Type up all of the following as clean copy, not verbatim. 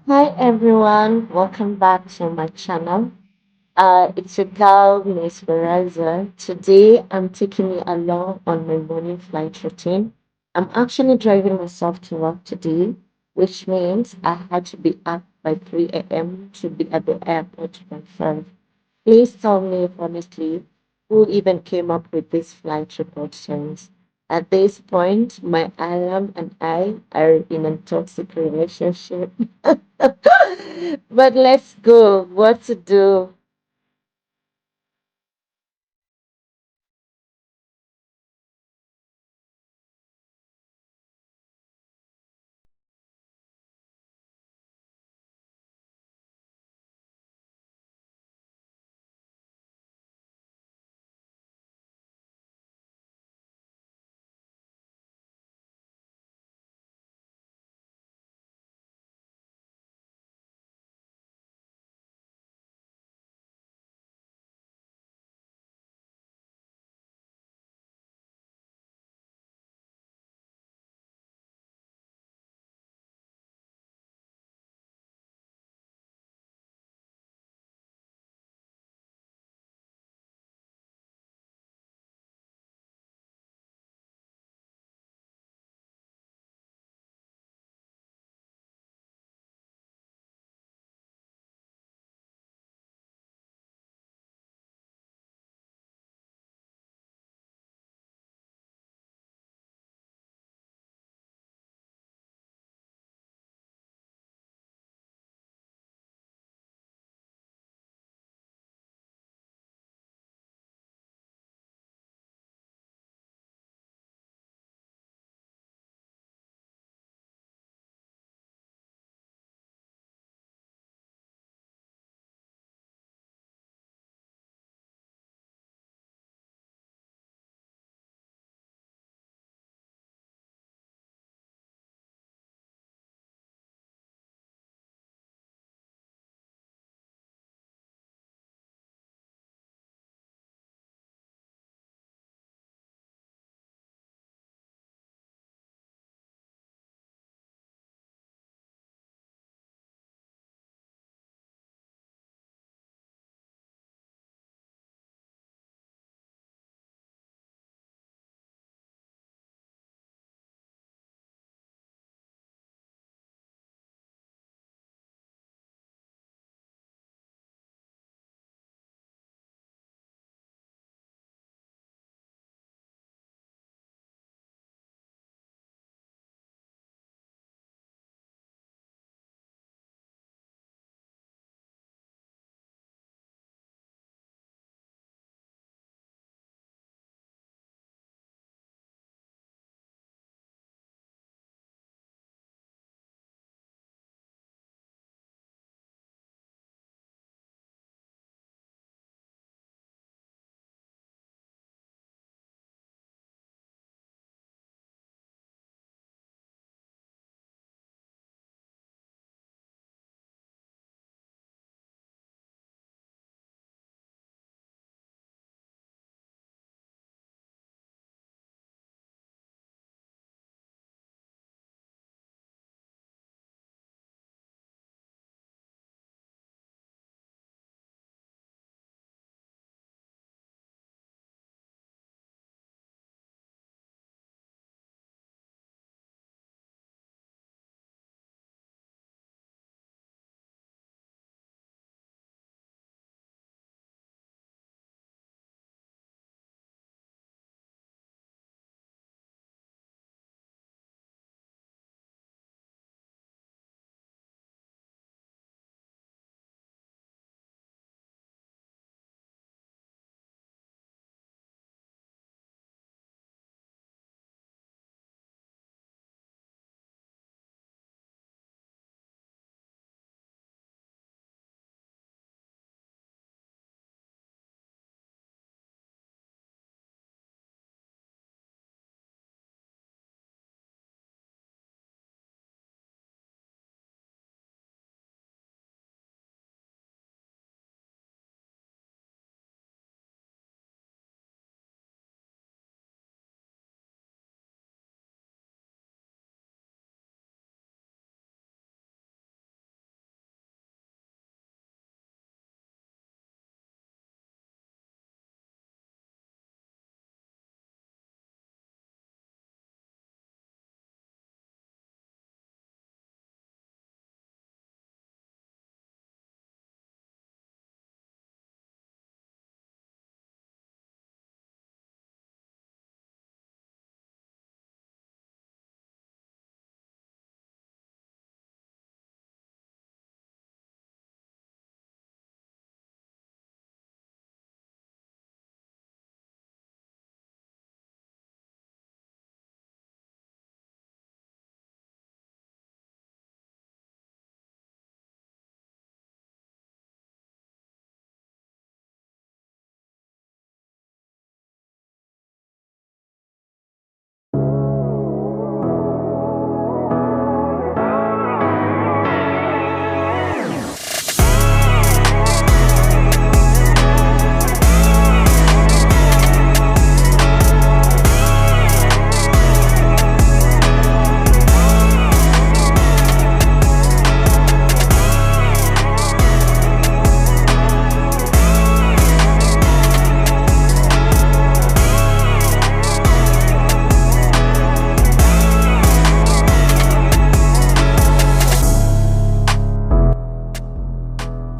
Hi everyone, welcome back to my channel. It's your girl, Miss Baraza. Today I'm taking you along on my morning flight routine. I'm actually driving myself to work today, which means I had to be up by 3 a.m. to be at the airport by 5. Please tell me honestly, who even came up with these flight restrictions? At this point, my alarm and I are in a toxic relationship. But let's go. What to do?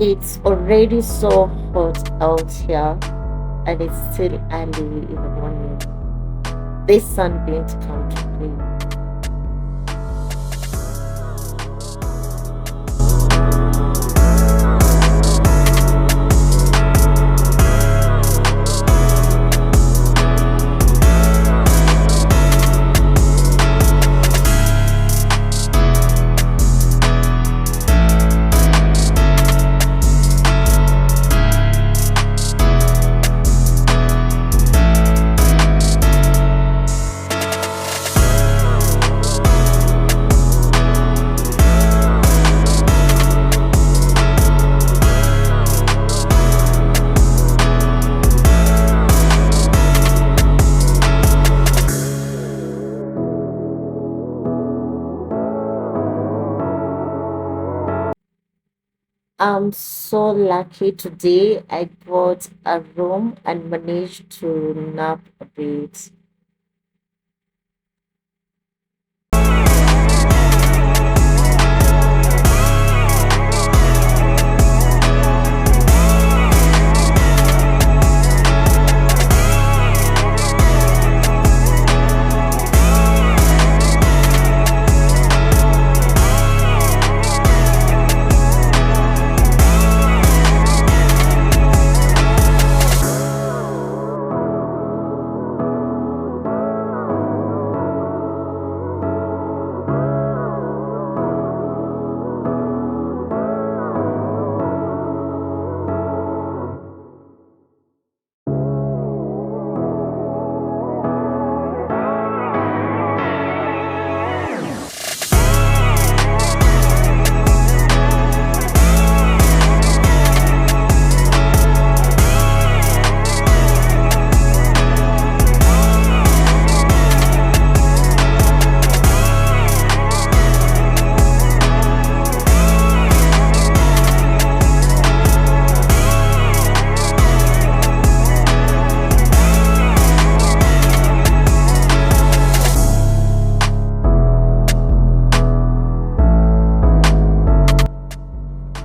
It's already so hot out here, and it's still early in the morning. This sun didn't come to play. I'm so lucky today. I got a room and managed to nap a bit.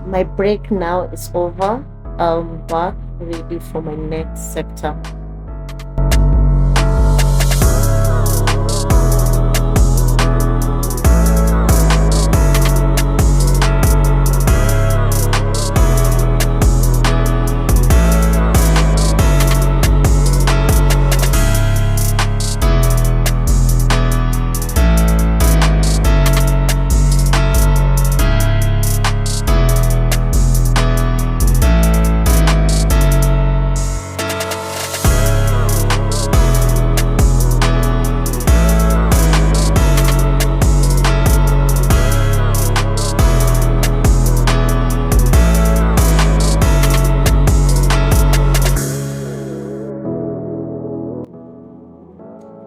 My break now is over. I'm back ready for my next sector.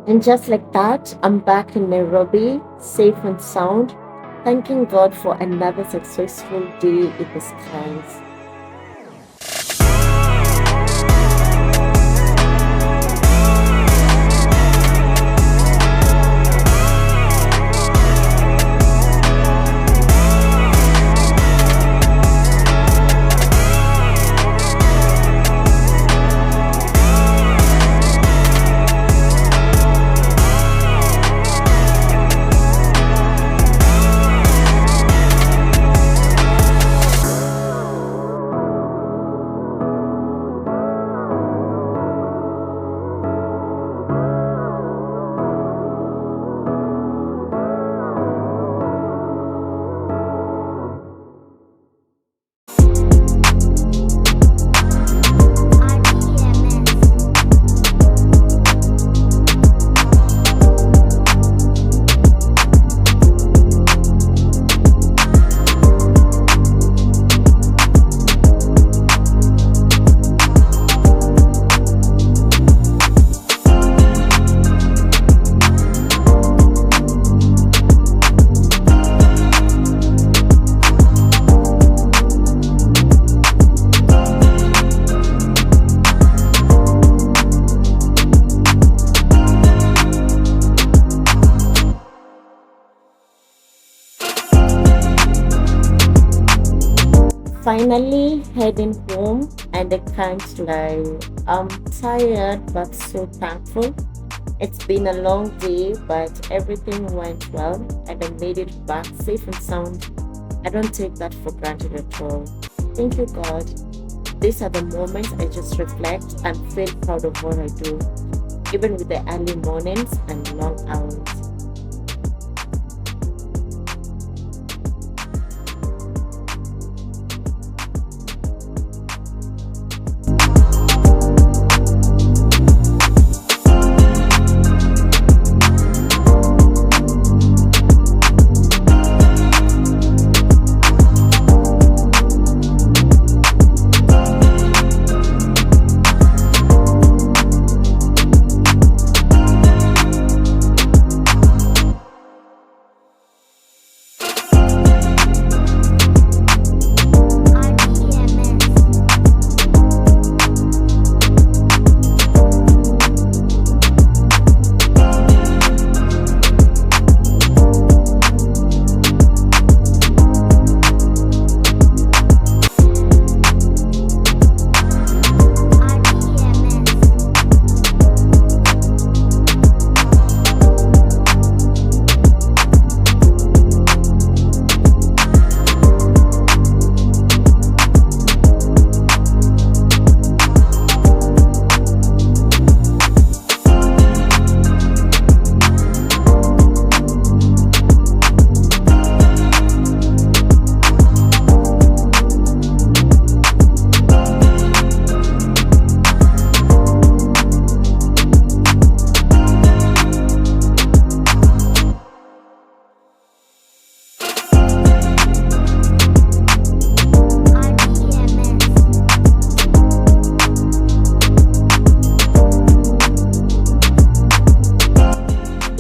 And just like that, I'm back in Nairobi, safe and sound, thanking God for another successful day in the skies. Finally heading home, and I can't lie. I'm tired but so thankful. It's been a long day, but everything went well and I made it back safe and sound. I don't take that for granted at all. Thank you, God. These are the moments I just reflect and feel proud of what I do, even with the early mornings and long hours.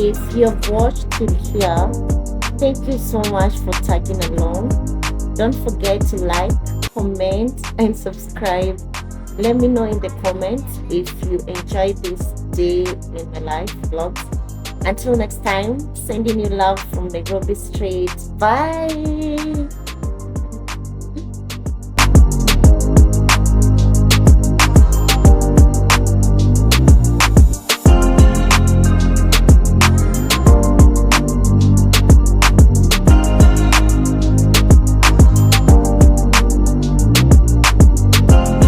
If you've watched till here, thank you so much for tagging along. Don't forget to like, comment, and subscribe. Let me know in the comments if you enjoyed this day in my life vlogs. Until next time, sending you love from Nairobi Street. Bye.